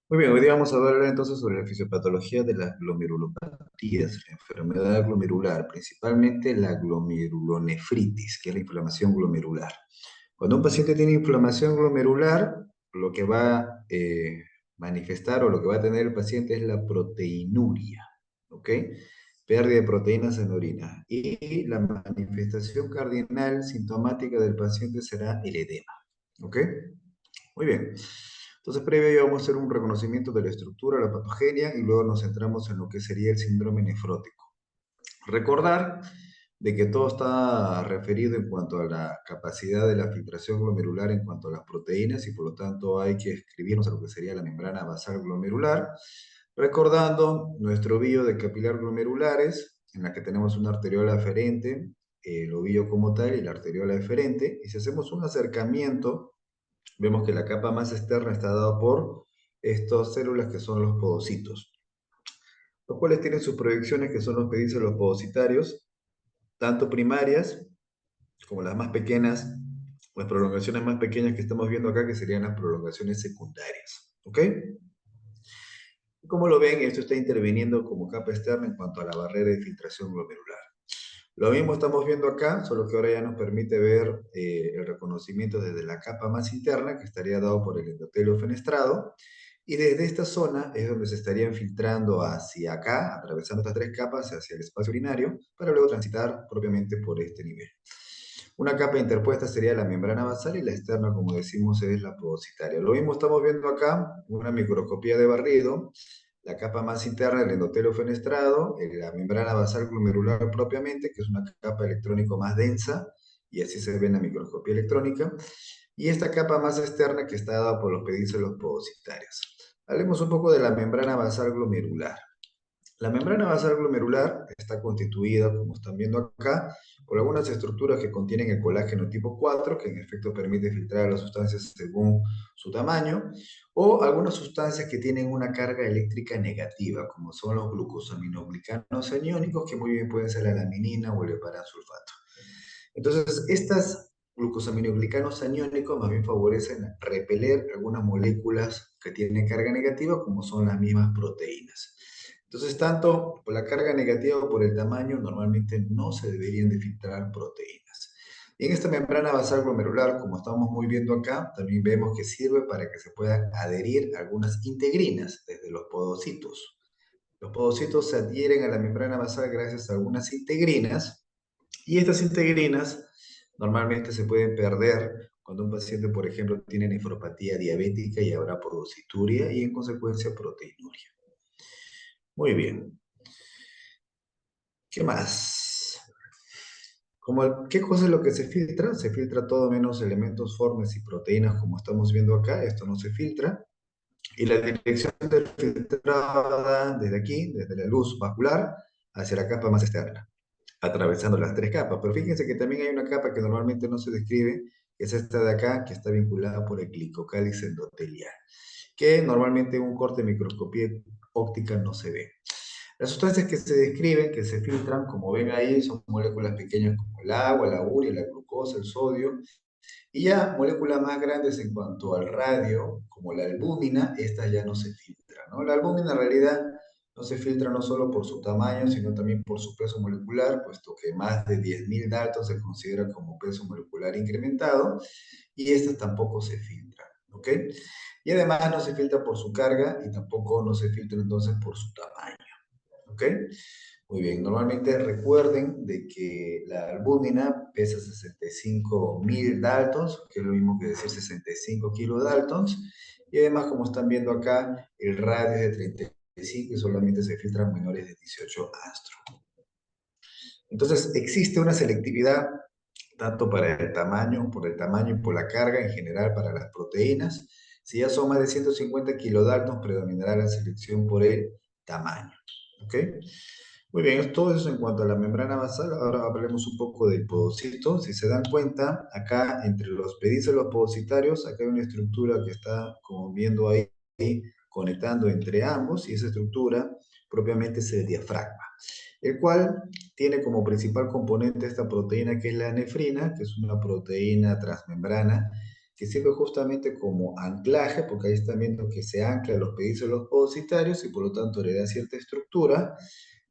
Muy bien, hoy día vamos a hablar entonces sobre la fisiopatología de las glomerulopatías, la enfermedad glomerular, principalmente la glomerulonefritis, que es la inflamación glomerular. Cuando un paciente tiene inflamación glomerular, lo que va a manifestar o lo que va a tener el paciente es la proteinuria, ¿ok? Pérdida de proteínas en orina. Y la manifestación cardinal sintomática del paciente será el edema, ¿ok? Muy bien. Entonces, previo a ello vamos a hacer un reconocimiento de la estructura, la patogenia, y luego nos centramos en lo que sería el síndrome nefrótico. Recordar de que todo está referido en cuanto a la capacidad de la filtración glomerular en cuanto a las proteínas y por lo tanto hay que escribirnos a lo que sería la membrana basal glomerular, recordando nuestro ovillo de capilar glomerulares, en la que tenemos una arteriola aferente, el ovillo como tal y la arteriola eferente, y si hacemos un acercamiento vemos que la capa más externa está dada por estas células que son los podocitos, los cuales tienen sus proyecciones que son los pedícelos podocitarios, tanto primarias como las más pequeñas, las prolongaciones más pequeñas que estamos viendo acá, que serían las prolongaciones secundarias. ¿Ok? Como lo ven, esto está interviniendo como capa externa en cuanto a la barrera de filtración glomerular. Lo mismo estamos viendo acá, solo que ahora ya nos permite ver el reconocimiento desde la capa más interna, que estaría dado por el endotelio fenestrado, y desde esta zona es donde se estarían filtrando hacia acá, atravesando estas tres capas hacia el espacio urinario, para luego transitar propiamente por este nivel. Una capa interpuesta sería la membrana basal y la externa, como decimos, es la podocitaria. Lo mismo estamos viendo acá, una microscopía de barrido, la capa más interna del endotelio fenestrado, la membrana basal glomerular propiamente, que es una capa electrónico más densa, y así se ve en la microscopía electrónica, y esta capa más externa que está dada por los pedícelos podocitarios. Hablemos un poco de la membrana basal glomerular. La membrana basal glomerular está constituida, como están viendo acá, por algunas estructuras que contienen el colágeno tipo 4, que en efecto permite filtrar las sustancias según su tamaño, o algunas sustancias que tienen una carga eléctrica negativa, como son los glucosaminoglicanos aniónicos, que muy bien pueden ser la laminina o el heparansulfato. Entonces, estas glucosaminoglicanos aniónicos más bien favorecen repeler algunas moléculas que tienen carga negativa, como son las mismas proteínas. Entonces, tanto por la carga negativa o por el tamaño, normalmente no se deberían de filtrar proteínas. Y en esta membrana basal glomerular, como estamos muy viendo acá, también vemos que sirve para que se puedan adherir algunas integrinas desde los podocitos. Los podocitos se adhieren a la membrana basal gracias a algunas integrinas y estas integrinas normalmente se pueden perder cuando un paciente, por ejemplo, tiene nefropatía diabética y habrá podocituria y en consecuencia proteinuria. Muy bien. ¿Qué más? ¿Qué cosa es lo que se filtra? Se filtra todo menos elementos formes y proteínas como estamos viendo acá. Esto no se filtra. Y la dirección del filtrado da desde aquí, desde la luz vascular, hacia la capa más externa, atravesando las tres capas. Pero fíjense que también hay una capa que normalmente no se describe, que es esta de acá, que está vinculada por el glicocálice endotelial, que normalmente en un corte de microscopía óptica no se ve. Las sustancias que se describen, que se filtran, como ven ahí, son moléculas pequeñas como el agua, la urea, la glucosa, el sodio, y ya moléculas más grandes en cuanto al radio, como la albúmina, estas ya no se filtran, ¿no? La albúmina en realidad no se filtra no solo por su tamaño, sino también por su peso molecular, puesto que más de 10.000 Dalton se considera como peso molecular incrementado, y estas tampoco se filtran, ¿ok? Y además no se filtra por su carga y tampoco no se filtra entonces por su tamaño, ¿ok? Muy bien, normalmente recuerden de que la albúmina pesa 65.000 Daltons, que es lo mismo que decir 65 kilodaltons, y además, como están viendo acá, el radio es de 35 y solamente se filtran menores de 18 astro. Entonces, existe una selectividad tanto para el tamaño, por el tamaño y por la carga en general para las proteínas. Si ya son más de 150 kilodaltons, predominará la selección por el tamaño. ¿Ok? Muy bien, todo eso en cuanto a la membrana basal. Ahora hablemos un poco del podocito. Si se dan cuenta, acá entre los pedícelos podocitarios, acá hay una estructura que está, como viendo ahí, conectando entre ambos, y esa estructura propiamente es el diafragma, el cual tiene como principal componente esta proteína que es la nefrina, que es una proteína transmembrana que sirve justamente como anclaje, porque ahí están viendo que se ancla los pedícelos podocitarios y por lo tanto le da cierta estructura.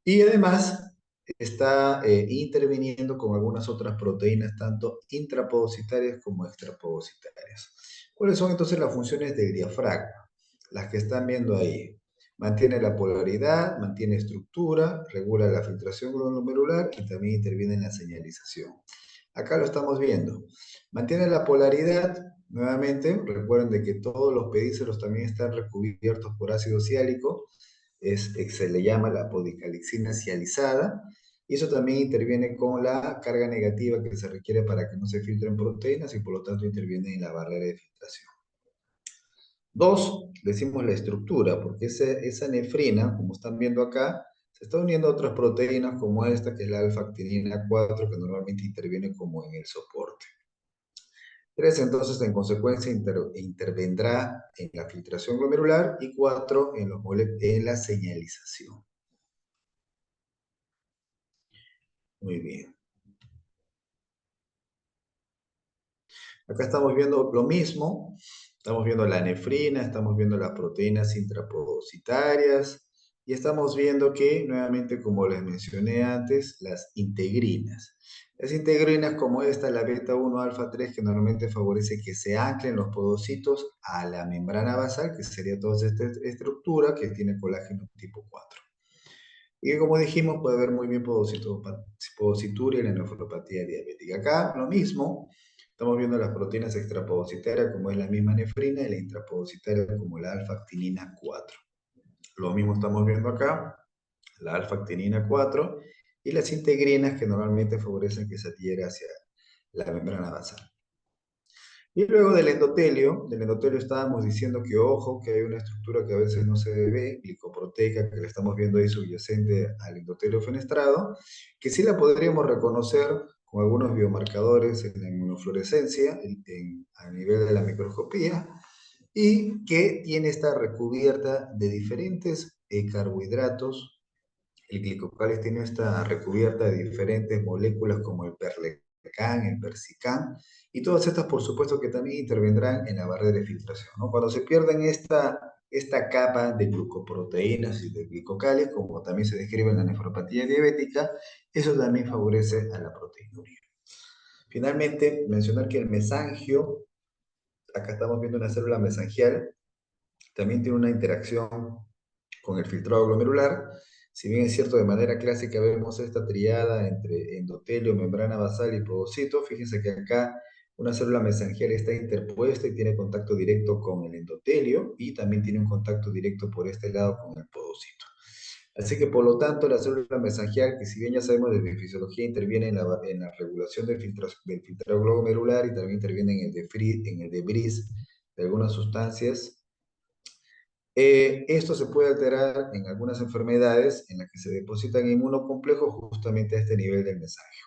Y además está interviniendo con algunas otras proteínas, tanto intrapodocitarias como extrapodocitarias. ¿Cuáles son entonces las funciones del diafragma? Las que están viendo ahí. Mantiene la polaridad, mantiene estructura, regula la filtración glomerular y también interviene en la señalización. Acá lo estamos viendo. Mantiene la polaridad, nuevamente, recuerden de que todos los pedícelos también están recubiertos por ácido ciálico, se le llama la podicalixina cializada, y eso también interviene con la carga negativa que se requiere para que no se filtren proteínas y por lo tanto interviene en la barrera de filtración. Dos, decimos la estructura, porque esa nefrina, como están viendo acá, se está uniendo a otras proteínas como esta, que es la alfa-actinina 4, que normalmente interviene como en el soporte. Tres, entonces, en consecuencia, intervendrá en la filtración glomerular y cuatro, en la señalización. Muy bien. Acá estamos viendo lo mismo, estamos viendo la nefrina, estamos viendo las proteínas intrapodocitarias y estamos viendo que, nuevamente, como les mencioné antes, las integrinas. Las integrinas como esta, la beta 1 alfa 3, que normalmente favorece que se anclen los podocitos a la membrana basal, que sería toda esta estructura que tiene colágeno tipo 4. Y que, como dijimos, puede haber muy bien podocituria y la nefropatía diabética. Acá lo mismo, estamos viendo las proteínas extrapodocitarias como es la misma nefrina y la intrapodocitaria como la alfa-actinina 4. Lo mismo estamos viendo acá, la alfa-actinina 4 y las integrinas que normalmente favorecen que se adhiera hacia la membrana basal. Y luego del endotelio estábamos diciendo que, ojo, que hay una estructura que a veces no se ve, glicoproteica, que la estamos viendo ahí subyacente al endotelio fenestrado, que sí la podríamos reconocer con algunos biomarcadores en la inmunofluorescencia, a nivel de la microscopía, y que tiene esta recubierta de diferentes carbohidratos. El glicocáliz tiene esta recubierta de diferentes moléculas como el perlecan, el persicam, y todas estas, por supuesto, que también intervendrán en la barrera de filtración, ¿no? Cuando se pierden esta capa de glucoproteínas y de glicocáliz, como también se describe en la nefropatía diabética, eso también favorece a la proteinuria. Finalmente, mencionar que el mesangio, acá estamos viendo una célula mesangial, también tiene una interacción con el filtrado glomerular. Si bien es cierto, de manera clásica vemos esta triada entre endotelio, membrana basal y podocito, fíjense que acá una célula mesangial está interpuesta y tiene contacto directo con el endotelio y también tiene un contacto directo por este lado con el podocito. Así que por lo tanto la célula mesangial, que si bien ya sabemos desde fisiología, interviene en la regulación del filtrado glomerular y también interviene en el debris de algunas sustancias, esto se puede alterar en algunas enfermedades en las que se depositan inmunocomplejos justamente a este nivel del mensaje.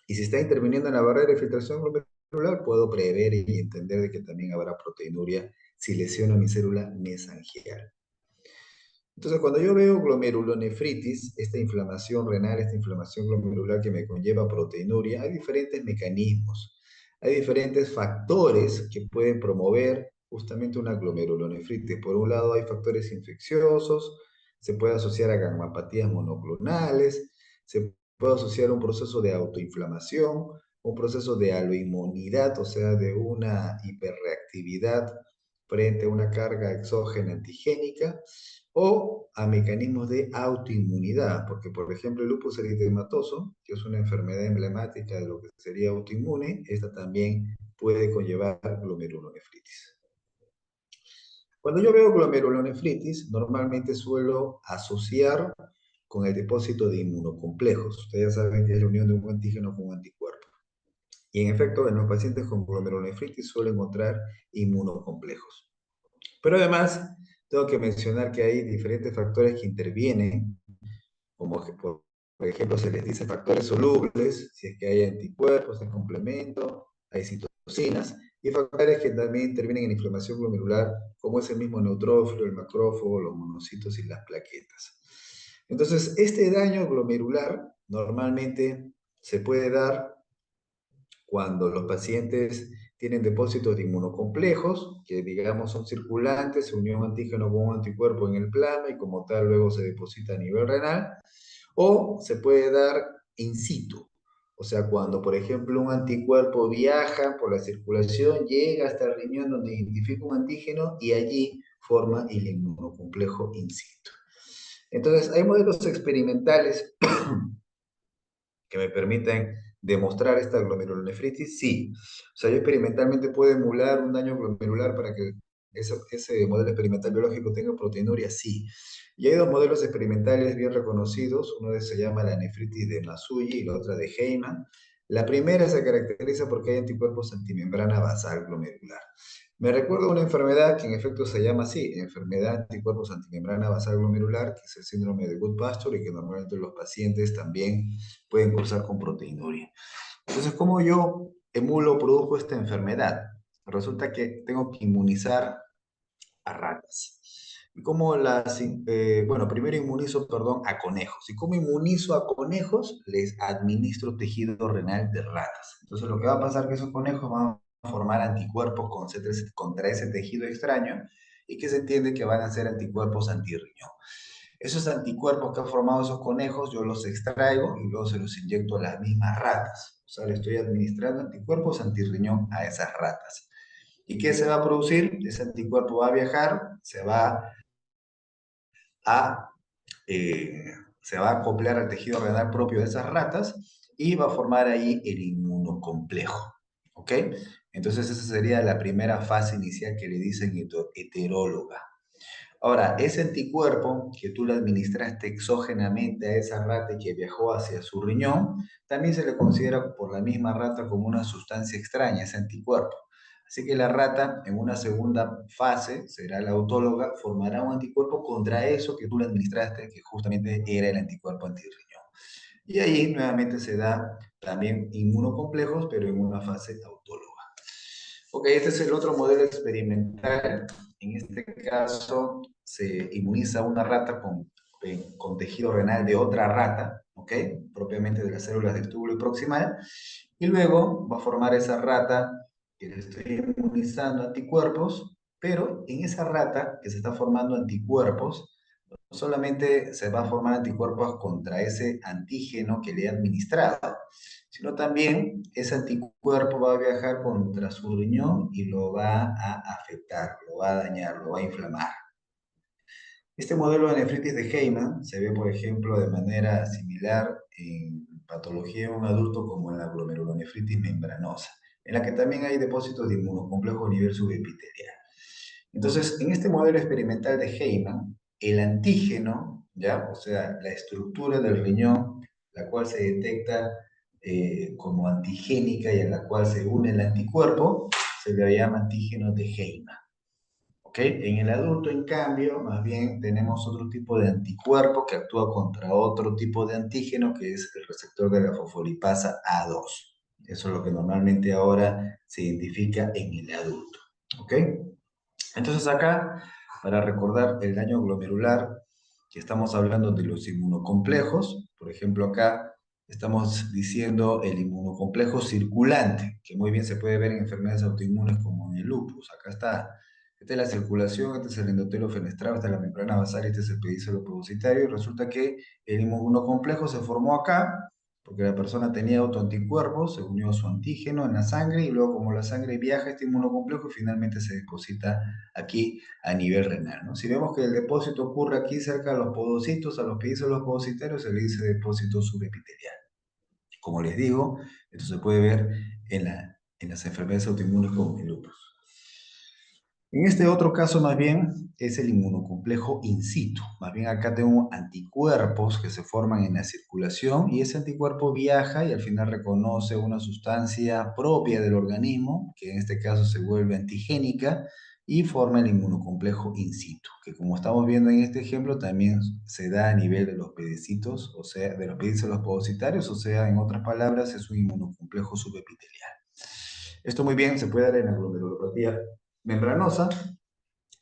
Y si está interviniendo en la barrera de filtración glomerular, puedo prever y entender de que también habrá proteinuria si lesiona mi célula mesangial. Entonces, cuando yo veo glomerulonefritis, esta inflamación renal, esta inflamación glomerular que me conlleva proteinuria, hay diferentes mecanismos, hay diferentes factores que pueden promover justamente una glomerulonefritis. Por un lado, hay factores infecciosos, se puede asociar a gamapatías monoclonales, se puede asociar a un proceso de autoinflamación, un proceso de aloinmunidad, o sea, de una hiperreactividad frente a una carga exógena antigénica, o a mecanismos de autoinmunidad, porque por ejemplo el lupus eritematoso, que es una enfermedad emblemática de lo que sería autoinmune, esta también puede conllevar glomerulonefritis. Cuando yo veo glomerulonefritis, normalmente suelo asociar con el depósito de inmunocomplejos. Ustedes ya saben que es la unión de un antígeno con un anticuerpo. Y en efecto, en los pacientes con glomerulonefritis suelen encontrar inmunocomplejos. Pero además, tengo que mencionar que hay diferentes factores que intervienen, como que por ejemplo se les dice factores solubles, si es que hay anticuerpos en complemento, hay citocinas, y factores que también intervienen en inflamación glomerular, como es el mismo neutrófilo, el macrófago, los monocitos y las plaquetas. Entonces, este daño glomerular normalmente se puede dar cuando los pacientes tienen depósitos de inmunocomplejos, que digamos son circulantes, se unió un antígeno con un anticuerpo en el plasma y como tal luego se deposita a nivel renal, o se puede dar in situ. O sea, cuando, por ejemplo, un anticuerpo viaja por la circulación, llega hasta el riñón donde identifica un antígeno y allí forma el inmunocomplejo in situ. Entonces, hay modelos experimentales que me permiten demostrar esta glomerulonefritis, sí. O sea, yo experimentalmente puedo emular un daño glomerular para que ese modelo experimental biológico tenga proteinuria, sí. Y hay dos modelos experimentales bien reconocidos, uno de ellos se llama la nefritis de Masucci y la otra de Heyman. La primera se caracteriza porque hay anticuerpos antimembrana basal glomerular. Me recuerdo una enfermedad que en efecto se llama así, enfermedad de anticuerpos antimembrana basal glomerular, que es el síndrome de Goodpasture y que normalmente los pacientes también pueden cursar con proteinuria. Entonces, ¿cómo yo emulo o produzco esta enfermedad? Resulta que tengo que inmunizar a ratas. ¿Y cómo las, bueno, primero inmunizo, perdón, a conejos. ¿Y cómo inmunizo a conejos? Les administro tejido renal de ratas. Entonces, lo que va a pasar es que esos conejos van a formar anticuerpos contra ese tejido extraño y que se entiende que van a ser anticuerpos antirriñón. Esos anticuerpos que han formado esos conejos, yo los extraigo y luego se los inyecto a las mismas ratas. O sea, le estoy administrando anticuerpos antirriñón a esas ratas. ¿Y qué se va a producir? Ese anticuerpo va a viajar, a, eh, se va a acoplar al tejido renal propio de esas ratas y va a formar ahí el inmunocomplejo. ¿Ok? Entonces esa sería la primera fase inicial que le dicen heteróloga. Ahora, ese anticuerpo que tú le administraste exógenamente a esa rata y que viajó hacia su riñón, también se le considera por la misma rata como una sustancia extraña, ese anticuerpo. Así que la rata, en una segunda fase, será la autóloga, formará un anticuerpo contra eso que tú le administraste, que justamente era el anticuerpo antirriñón. Y ahí nuevamente se da también inmunocomplejos, pero en una fase autóloga. Ok, este es el otro modelo experimental. En este caso, se inmuniza a una rata con tejido renal de otra rata, ¿ok? Propiamente de las células del túbulo proximal. Y luego va a formar esa rata que le estoy inmunizando anticuerpos, pero en esa rata que se está formando anticuerpos, no solamente se va a formar anticuerpos contra ese antígeno que le he administrado, sino también ese anticuerpo va a viajar contra su riñón y lo va a afectar, lo va a dañar, lo va a inflamar. Este modelo de nefritis de Heyman se ve, por ejemplo, de manera similar en patología en un adulto como en la glomerulonefritis membranosa, en la que también hay depósitos de inmunocomplejos a nivel subepitelial. Entonces, en este modelo experimental de Heyman, el antígeno, ¿ya? O sea, la estructura del riñón, la cual se detecta como antigénica y a la cual se une el anticuerpo, se le llama antígeno de Heyman. ¿Ok? En el adulto, en cambio, más bien tenemos otro tipo de anticuerpo que actúa contra otro tipo de antígeno que es el receptor de la fosfolipasa A2. Eso es lo que normalmente ahora se identifica en el adulto. ¿Ok? Entonces acá, para recordar el daño glomerular, que estamos hablando de los inmunocomplejos, por ejemplo acá estamos diciendo el inmunocomplejo circulante, que muy bien se puede ver en enfermedades autoinmunes como en el lupus. Acá está, esta es la circulación, este es el endotelo fenestrado, esta es la membrana basal, este es el pedicelo pudocitario, y resulta que el inmunocomplejo se formó acá, porque la persona tenía autoanticuerpos, se unió a su antígeno en la sangre, y luego como la sangre viaja este inmunocomplejo, finalmente se deposita aquí a nivel renal, ¿no? Si vemos que el depósito ocurre aquí cerca de los podocitos, a los pedícelos podocitarios, se le dice depósito subepitelial. Como les digo, esto se puede ver en las enfermedades autoinmunes como el lupus. En este otro caso, más bien, es el inmunocomplejo in situ. Más bien acá tengo anticuerpos que se forman en la circulación y ese anticuerpo viaja y al final reconoce una sustancia propia del organismo, que en este caso se vuelve antigénica, y forma el inmunocomplejo in situ, que como estamos viendo en este ejemplo, también se da a nivel de los pedicitos, o sea, de los pedícelos podocitarios, o sea, en otras palabras, es un inmunocomplejo subepitelial. Esto muy bien se puede dar en la glomerulopatía membranosa,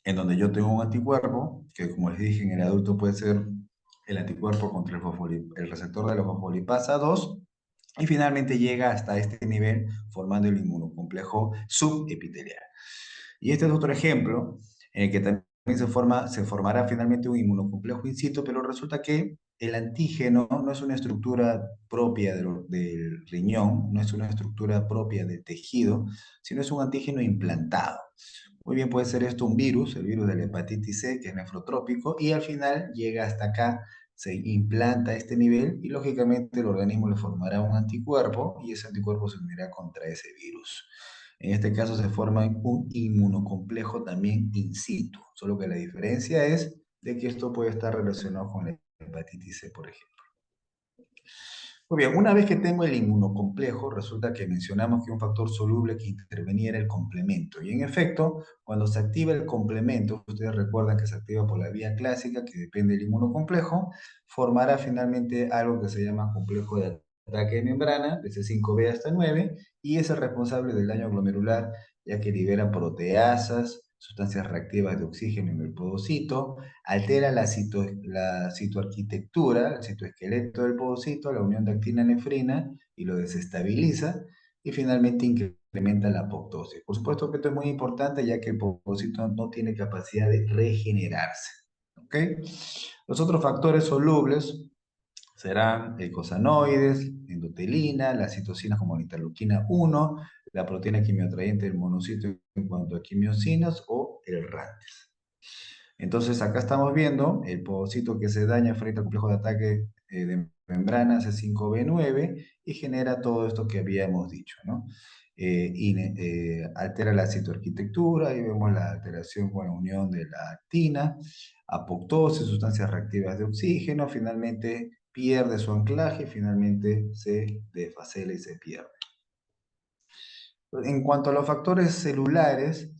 en donde yo tengo un anticuerpo, que como les dije en el adulto puede ser el anticuerpo contra el receptor de la fosfolipasa 2, y finalmente llega hasta este nivel formando el inmunocomplejo subepitelial. Y este es otro ejemplo en el que también se formará finalmente un inmunocomplejo in situ, pero resulta que el antígeno no es una estructura propia del riñón, no es una estructura propia del tejido, sino es un antígeno implantado. Muy bien, puede ser esto un virus, el virus de la hepatitis C, que es nefrotrópico, y al final llega hasta acá, se implanta a este nivel y lógicamente el organismo le formará un anticuerpo y ese anticuerpo se unirá contra ese virus. En este caso se forma un inmunocomplejo también in situ, solo que la diferencia es de que esto puede estar relacionado con la hepatitis C, por ejemplo. Muy bien, una vez que tengo el inmunocomplejo, resulta que mencionamos que un factor soluble que intervenía era el complemento. Y en efecto, cuando se activa el complemento, ustedes recuerdan que se activa por la vía clásica, que depende del inmunocomplejo, formará finalmente algo que se llama complejo de ataque de membrana, desde 5B hasta 9, y es el responsable del daño glomerular, ya que libera proteasas, sustancias reactivas de oxígeno en el podocito, altera la citoarquitectura, el citoesqueleto del podocito, la unión de actina-nefrina y lo desestabiliza y finalmente incrementa la apoptosis. Por supuesto que esto es muy importante ya que el podocito no tiene capacidad de regenerarse. ¿Ok? Los otros factores solubles serán eicosanoides, endotelina, las citocinas como la interleuquina 1, la proteína quimioatrayente del monocito en cuanto a quimiosinas o el RANTES. Entonces acá estamos viendo el povocito que se daña frente al complejo de ataque de membrana C5b9 y genera todo esto que habíamos dicho, ¿no? Altera la citoarquitectura, ahí vemos la alteración con la unión de la actina, apoptosis, sustancias reactivas de oxígeno, finalmente pierde su anclaje, finalmente se desfacela y se pierde. En cuanto a los factores celulares,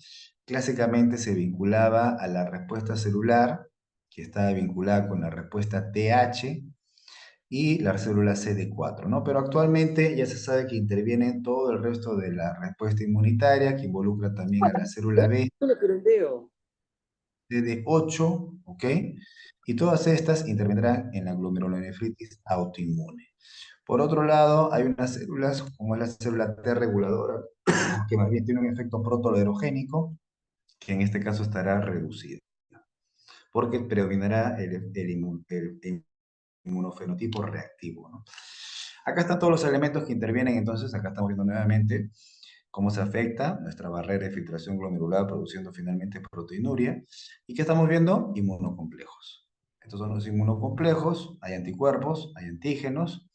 clásicamente se vinculaba a la respuesta celular, que estaba vinculada con la respuesta TH y la célula CD4, ¿no? Pero actualmente ya se sabe que interviene todo el resto de la respuesta inmunitaria, que involucra también a la célula B, CD8, ¿ok? Y todas estas intervendrán en la glomerulonefritis autoinmune. Por otro lado, hay unas células, como es la célula T reguladora, que más bien tiene un efecto protolerogénico, que en este caso estará reducido, porque predominará el inmunofenotipo reactivo, ¿no? Acá están todos los elementos que intervienen, entonces acá estamos viendo nuevamente cómo se afecta nuestra barrera de filtración glomerular produciendo finalmente proteinuria. ¿Y qué estamos viendo? Inmunocomplejos. Estos son los inmunocomplejos, hay anticuerpos, hay antígenos.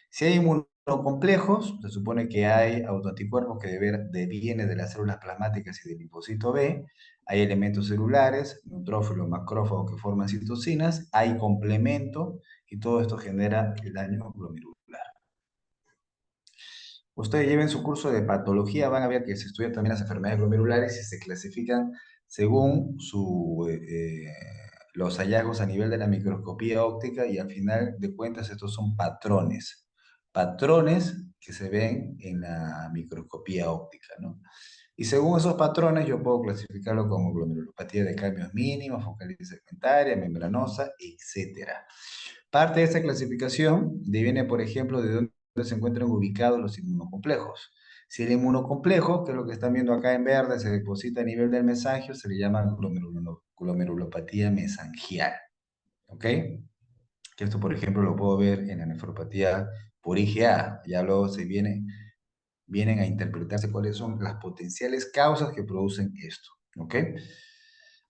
Si hay inmunocomplejos, se supone que hay autoanticuerpos que devienen de las células plasmáticas y del linfocito B, hay elementos celulares, neutrófilos, macrófagos que forman citocinas, hay complemento y todo esto genera el daño glomerular. Ustedes lleven su curso de patología, van a ver que se estudian también las enfermedades glomerulares y se clasifican según los hallazgos a nivel de la microscopía óptica y al final de cuentas estos son patrones, patrones que se ven en la microscopía óptica, ¿no? Y según esos patrones yo puedo clasificarlo como glomerulopatía de cambios mínimos, focalitis segmentaria, membranosa, etcétera. Parte de esta clasificación viene, por ejemplo, de dónde se encuentran ubicados los inmunocomplejos. Si el inmunocomplejo, que es lo que están viendo acá en verde, se deposita a nivel del mesangio, se le llama glomerulopatía mesangial. ¿Ok? Que esto, por ejemplo, lo puedo ver en la nefropatía por IgA. Ya luego vienen a interpretarse cuáles son las potenciales causas que producen esto. ¿Ok?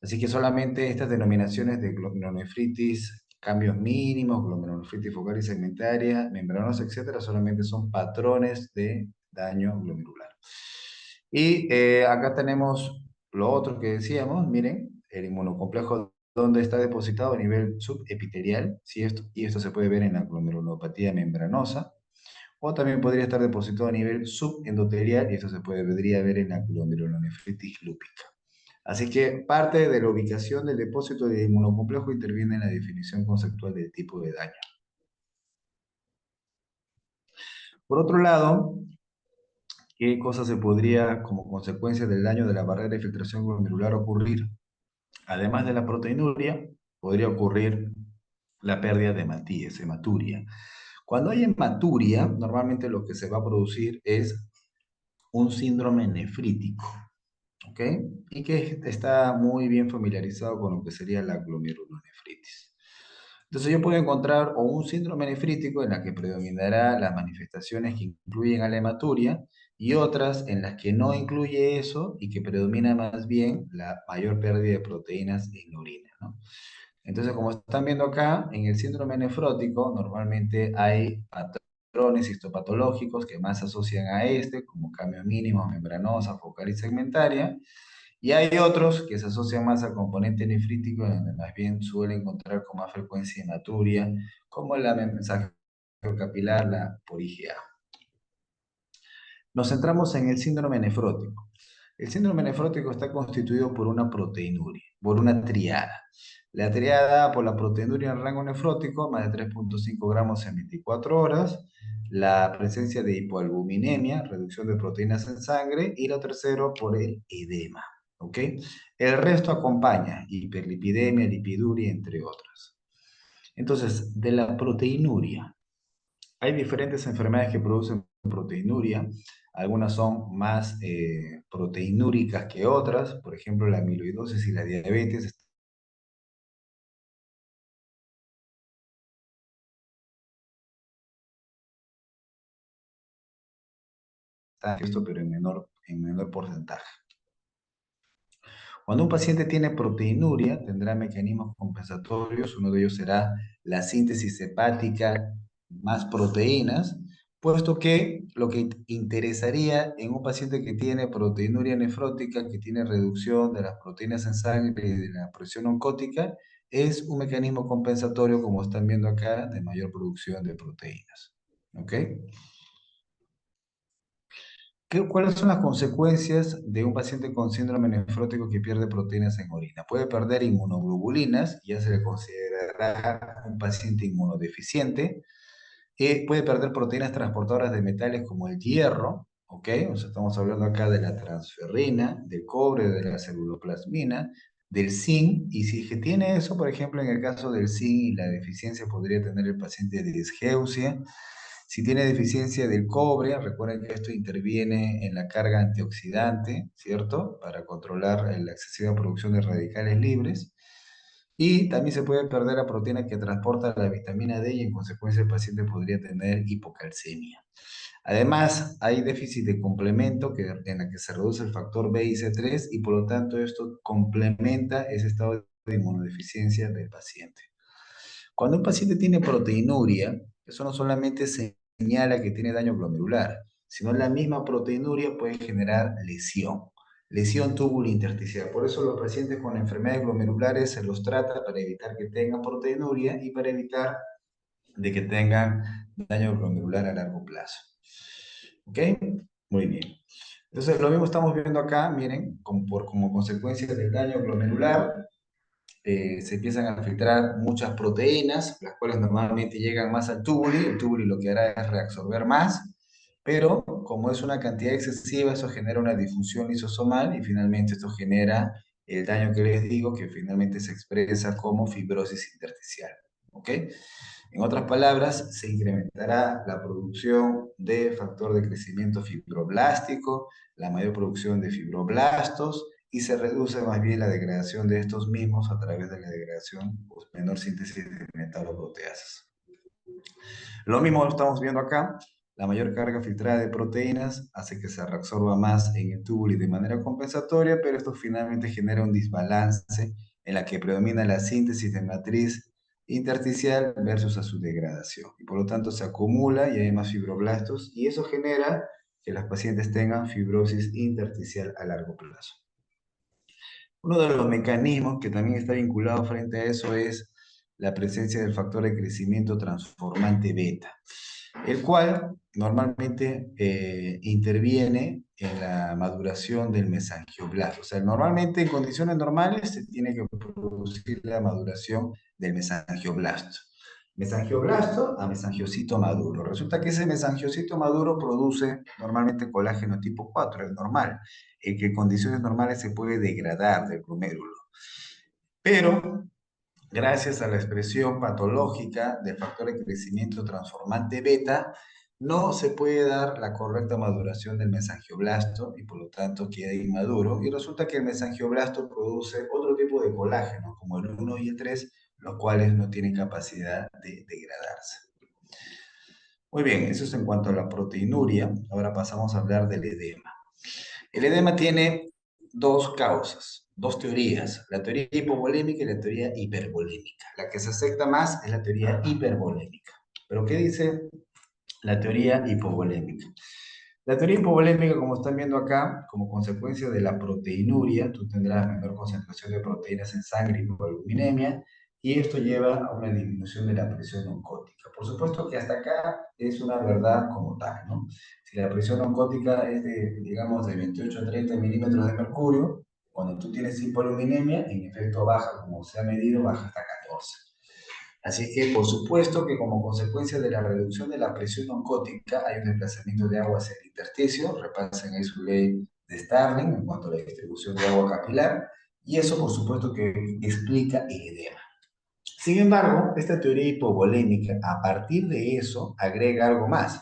Así que solamente estas denominaciones de glomerulonefritis, cambios mínimos, glomerulonefritis focal y segmentaria, membranosa, etcétera, solamente son patrones de daño glomerular. Y acá tenemos lo otro que decíamos, miren, el inmunocomplejo donde está depositado a nivel subepitelial, y esto se puede ver en la glomerulopatía membranosa, o también podría estar depositado a nivel subendotelial, y esto se podría ver en la glomerulonefritis lúpica. Así que parte de la ubicación del depósito de inmunocomplejo interviene en la definición conceptual del tipo de daño. Por otro lado, ¿qué cosa se podría, como consecuencia del daño de la barrera de filtración glomerular, ocurrir? Además de la proteinuria, podría ocurrir la pérdida de hematíes, hematuria. Cuando hay hematuria, normalmente lo que se va a producir es un síndrome nefrítico, ¿ok? Y que está muy bien familiarizado con lo que sería la glomerulonefritis. Entonces yo puedo encontrar o un síndrome nefrítico en la que predominará las manifestaciones que incluyen a la hematuria y otras en las que no incluye eso y que predomina más bien la mayor pérdida de proteínas en la orina, ¿no? Entonces, como están viendo acá, en el síndrome nefrótico normalmente hay patrones histopatológicos que más se asocian a este, como cambio mínimo, membranosa, focal y segmentaria, y hay otros que se asocian más al componente nefrítico, en donde más bien suele encontrar con más frecuencia hematuria, como la mensaje capilar, la porigia. Nos centramos en el síndrome nefrótico. El síndrome nefrótico está constituido por una proteinuria, por una triada. La triada por la proteinuria en rango nefrótico, más de 3,5 gramos en 24 horas, la presencia de hipoalbuminemia, reducción de proteínas en sangre, y lo tercero por el edema. ¿Ok? El resto acompaña hiperlipidemia, lipiduria, entre otras. Entonces, de la proteinuria, hay diferentes enfermedades que producen proteinuria. Algunas son más proteinúricas que otras. Por ejemplo, la amiloidosis y la diabetes están en esto, pero en menor porcentaje. Cuando un paciente tiene proteinuria, tendrá mecanismos compensatorios. Uno de ellos será la síntesis hepática más proteínas, puesto que lo que interesaría en un paciente que tiene proteinuria nefrótica, que tiene reducción de las proteínas en sangre y de la presión oncótica, es un mecanismo compensatorio, como están viendo acá, de mayor producción de proteínas. ¿Ok? ¿Cuáles son las consecuencias de un paciente con síndrome nefrótico que pierde proteínas en orina? Puede perder inmunoglobulinas, ya se le considerará un paciente inmunodeficiente. Puede perder proteínas transportadoras de metales como el hierro, ¿ok? O sea, estamos hablando acá de la transferrina, del cobre, de la celuloplasmina, del zinc. Y si es que tiene eso, por ejemplo, en el caso del zinc y la deficiencia, podría tener el paciente disgeusia. Si tiene deficiencia del cobre, recuerden que esto interviene en la carga antioxidante, ¿cierto? Para controlar la excesiva producción de radicales libres. Y también se puede perder la proteína que transporta la vitamina D y en consecuencia el paciente podría tener hipocalcemia. Además, hay déficit de complemento en la que se reduce el factor B y C3 y por lo tanto esto complementa ese estado de inmunodeficiencia del paciente. Cuando un paciente tiene proteinuria, eso no solamente señala que tiene daño glomerular, sino la misma proteinuria puede generar lesión tubulointersticial. Por eso los pacientes con enfermedades glomerulares se los trata para evitar que tengan proteinuria y para evitar de que tengan daño glomerular a largo plazo. ¿Ok? Muy bien. Entonces, lo mismo estamos viendo acá, miren, como consecuencia del daño glomerular, se empiezan a filtrar muchas proteínas, las cuales normalmente llegan más al tubuli. El tubuli lo que hará es reabsorber más, pero como es una cantidad excesiva, eso genera una difusión lisosomal y finalmente esto genera el daño que les digo, que finalmente se expresa como fibrosis intersticial. ¿Ok? En otras palabras, se incrementará la producción de factor de crecimiento fibroblástico, la mayor producción de fibroblastos y se reduce más bien la degradación de estos mismos a través de la degradación o menor síntesis de metaloproteasas. Lo mismo lo estamos viendo acá. La mayor carga filtrada de proteínas hace que se reabsorba más en el túbulo y de manera compensatoria, pero esto finalmente genera un desbalance en la que predomina la síntesis de matriz intersticial versus a su degradación. Y por lo tanto se acumula y hay más fibroblastos y eso genera que las pacientes tengan fibrosis intersticial a largo plazo. Uno de los mecanismos que también está vinculado frente a eso es la presencia del factor de crecimiento transformante beta, el cual normalmente interviene en la maduración del mesangioblasto. O sea, normalmente en condiciones normales se tiene que producir la maduración del mesangioblasto. Mesangioblasto a mesangiocito maduro. Resulta que ese mesangiocito maduro produce normalmente colágeno tipo 4, es normal, el que en condiciones normales se puede degradar del glomérulo. Pero gracias a la expresión patológica del factor de crecimiento transformante beta, no se puede dar la correcta maduración del mesangioblasto y por lo tanto queda inmaduro. Y resulta que el mesangioblasto produce otro tipo de colágeno, como el 1 y el 3, los cuales no tienen capacidad de degradarse. Muy bien, eso es en cuanto a la proteinuria. Ahora pasamos a hablar del edema. El edema tiene dos causas, dos teorías, la teoría hipovolémica y la teoría hipervolémica. La que se acepta más es la teoría hipervolémica. ¿Pero qué dice la teoría hipovolémica? La teoría hipovolémica, como están viendo acá, como consecuencia de la proteinuria, tú tendrás menor concentración de proteínas en sangre y hipoalbuminemia, y esto lleva a una disminución de la presión oncótica. Por supuesto que hasta acá es una verdad como tal, ¿no? Si la presión oncótica es de, digamos, de 28 a 30 milímetros de mercurio, cuando tú tienes hipoalbuminemia, en efecto baja, como se ha medido, baja hasta 14. Así que, por supuesto que como consecuencia de la reducción de la presión oncótica, hay un desplazamiento de agua hacia el intersticio, repasen ahí su ley de Starling en cuanto a la distribución de agua capilar, y eso, por supuesto, que explica el edema. Sin embargo, esta teoría hipovolémica, a partir de eso, agrega algo más.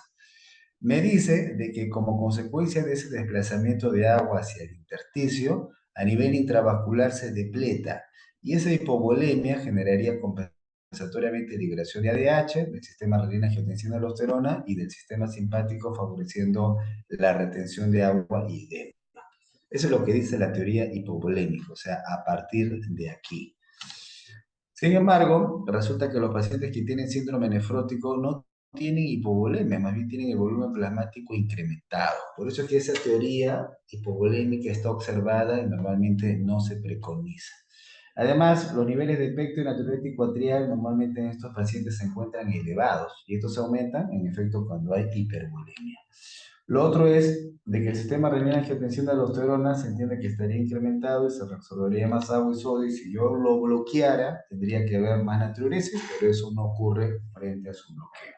Me dice de que como consecuencia de ese desplazamiento de agua hacia el intersticio, a nivel intravascular se depleta y esa hipovolemia generaría compensatoriamente liberación de ADH, del sistema renina-angiotensina-aldosterona y del sistema simpático favoreciendo la retención de agua y edema. Eso es lo que dice la teoría hipovolémica, o sea, a partir de aquí. Sin embargo, resulta que los pacientes que tienen síndrome nefrótico no tienen hipovolemia, más bien tienen el volumen plasmático incrementado. Por eso es que esa teoría hipovolémica está observada y normalmente no se preconiza. Además, los niveles de pecto y natriurético atrial normalmente en estos pacientes se encuentran elevados y estos aumentan en efecto cuando hay hipervolemia. Lo otro es de que el sistema renina-angiotensina-aldosterona se entiende que estaría incrementado y se reabsorbería más agua y sodio, y si yo lo bloqueara, tendría que haber más natriuresis, pero eso no ocurre frente a su bloqueo.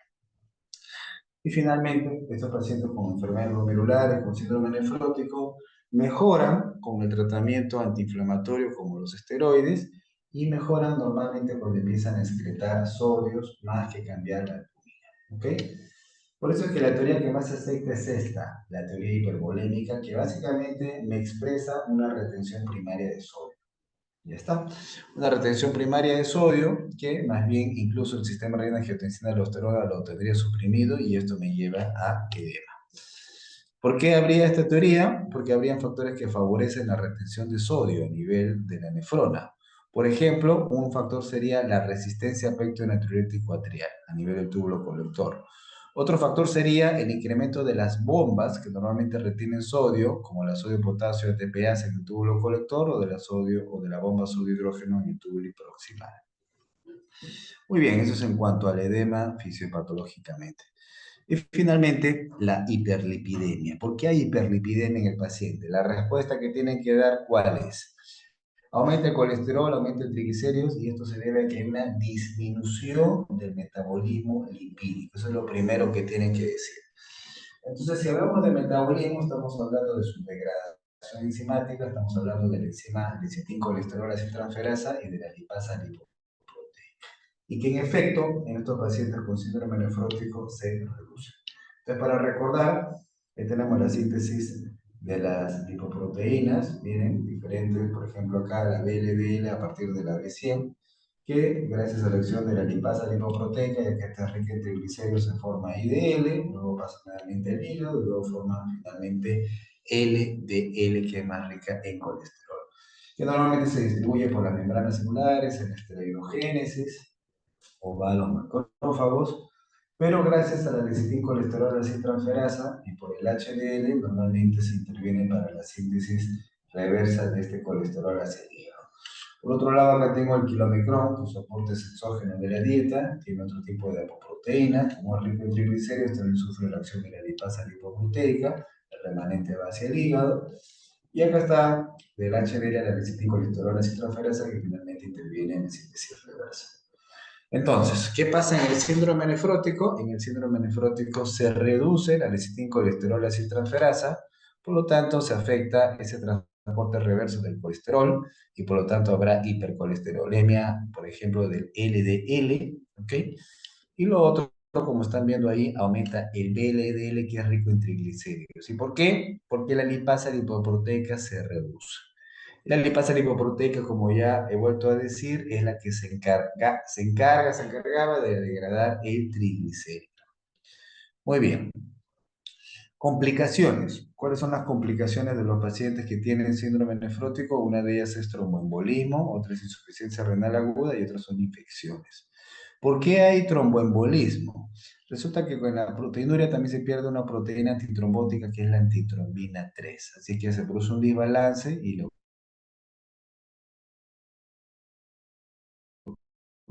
Y finalmente, estos pacientes con enfermedades glomerulares, con síndrome nefrótico, mejoran con el tratamiento antiinflamatorio como los esteroides y mejoran normalmente cuando empiezan a excretar sodios más que cambiar la albúmina. ¿Ok? Por eso es que la teoría que más se acepta es esta, la teoría hipervolémica, que básicamente me expresa una retención primaria de sodio. Ya está. Una retención primaria de sodio que más bien incluso el sistema renina-angiotensina-aldosterona lo tendría suprimido y esto me lleva a edema. ¿Por qué habría esta teoría? Porque habrían factores que favorecen la retención de sodio a nivel de la nefrona. Por ejemplo, un factor sería la resistencia a pecto natriurético atrial a nivel del túbulo colector. Otro factor sería el incremento de las bombas que normalmente retienen sodio, como la sodio-potasio ATPase en el túbulo colector o de la sodio o de la bomba sodio-hidrógeno en el túbulo hiperoximal. Muy bien, eso es en cuanto al edema fisiopatológicamente. Y finalmente, la hiperlipidemia. ¿Por qué hay hiperlipidemia en el paciente? La respuesta que tienen que dar, ¿cuál es? Aumenta el colesterol, aumenta el triglicéridos y esto se debe a que hay una disminución del metabolismo lipídico. Eso es lo primero que tienen que decir. Entonces, si hablamos de metabolismo, estamos hablando de su degradación enzimática, estamos hablando de la enzima lecitincolesterol transferasa y de la lipasa lipoproteína. Y que en efecto, en estos pacientes con síndrome nefrótico se reduce. Entonces, para recordar, tenemos la síntesis de las lipoproteínas, miren, diferentes, por ejemplo, acá la VLDL a partir de la B100, que gracias a la acción de la lipasa lipoproteica, ya que está rica en triglicéridos, se forma LDL, luego pasa nuevamente al hígado, y luego forma finalmente LDL, que es más rica en colesterol, que normalmente se distribuye por las membranas celulares, en la esteroidogénesis, o va a los macrófagos, pero gracias a la lecitincolesterol transferasa y por el HDL normalmente se interviene para la síntesis reversa de este colesterol hacia el hígado. Por otro lado, acá tengo el kilomicrón, que soporte exógeno de la dieta, tiene otro tipo de apoproteína, como es rico en triglicéridos, también sufre la acción de la lipasa lipoproteica, el remanente va hacia el hígado. Y acá está del HDL a la lecitincolesterol transferasa, que finalmente interviene en la síntesis reversa. Entonces, ¿qué pasa en el síndrome nefrótico? En el síndrome nefrótico se reduce la lecitincolesterol transferasa, por lo tanto se afecta ese transporte reverso del colesterol y por lo tanto habrá hipercolesterolemia, por ejemplo, del LDL, ¿ok? Y lo otro, como están viendo ahí, aumenta el VLDL que es rico en triglicéridos. ¿Y por qué? Porque la lipasa lipoproteica se reduce. La lipasa lipoproteica, como ya he vuelto a decir, es la que se encargaba de degradar el triglicérido. Muy bien. Complicaciones. ¿Cuáles son las complicaciones de los pacientes que tienen síndrome nefrótico? Una de ellas es tromboembolismo, otra es insuficiencia renal aguda y otras son infecciones. ¿Por qué hay tromboembolismo? Resulta que con la proteinuria también se pierde una proteína antitrombótica que es la antitrombina 3. Así que se produce un desbalance y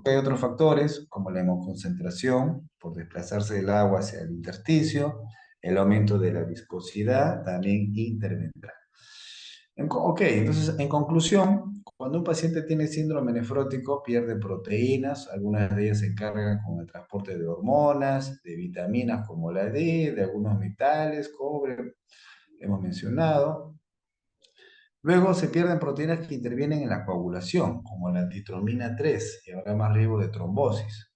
hay otros factores como la hemoconcentración por desplazarse del agua hacia el intersticio, el aumento de la viscosidad también intervendrá. Ok, entonces en conclusión, cuando un paciente tiene síndrome nefrótico pierde proteínas, algunas de ellas se encargan con el transporte de hormonas, de vitaminas como la D, de algunos metales, cobre, hemos mencionado. Luego se pierden proteínas que intervienen en la coagulación, como la antitrombina 3, y habrá más riesgo de trombosis.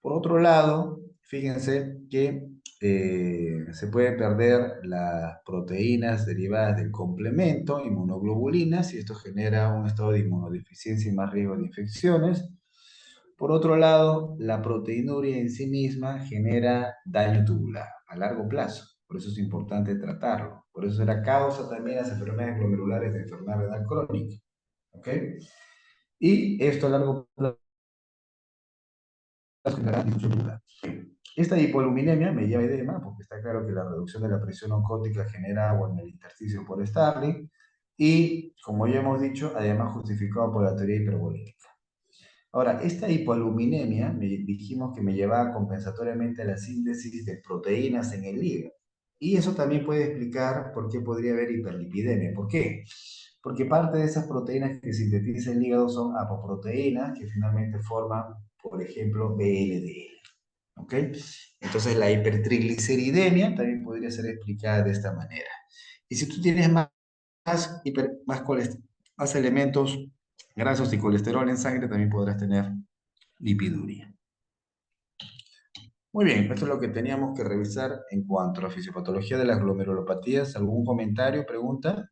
Por otro lado, fíjense que se pueden perder las proteínas derivadas del complemento, inmunoglobulinas, y esto genera un estado de inmunodeficiencia y más riesgo de infecciones. Por otro lado, la proteinuria en sí misma genera daño tubular a largo plazo. Por eso es importante tratarlo. Por eso será causa también las enfermedades glomerulares de enfermedad renal crónica. ¿Ok? Y esto a largo plazo generará disfunción tubular. Esta hipoluminemia me lleva a edema, porque está claro que la reducción de la presión oncótica genera agua en el intersticio por Starling, y como ya hemos dicho, además justificado por la teoría hiperbolímica. Ahora, esta hipoaluminemia dijimos que me llevaba compensatoriamente a la síntesis de proteínas en el hígado. Y eso también puede explicar por qué podría haber hiperlipidemia. ¿Por qué? Porque parte de esas proteínas que sintetiza el hígado son apoproteínas que finalmente forman, por ejemplo, VLDL. ¿Ok? Entonces la hipertrigliceridemia también podría ser explicada de esta manera. Y si tú tienes más elementos grasos y colesterol en sangre, también podrás tener lipiduria. Muy bien, esto es lo que teníamos que revisar en cuanto a la fisiopatología de las glomerulopatías. ¿Algún comentario, pregunta?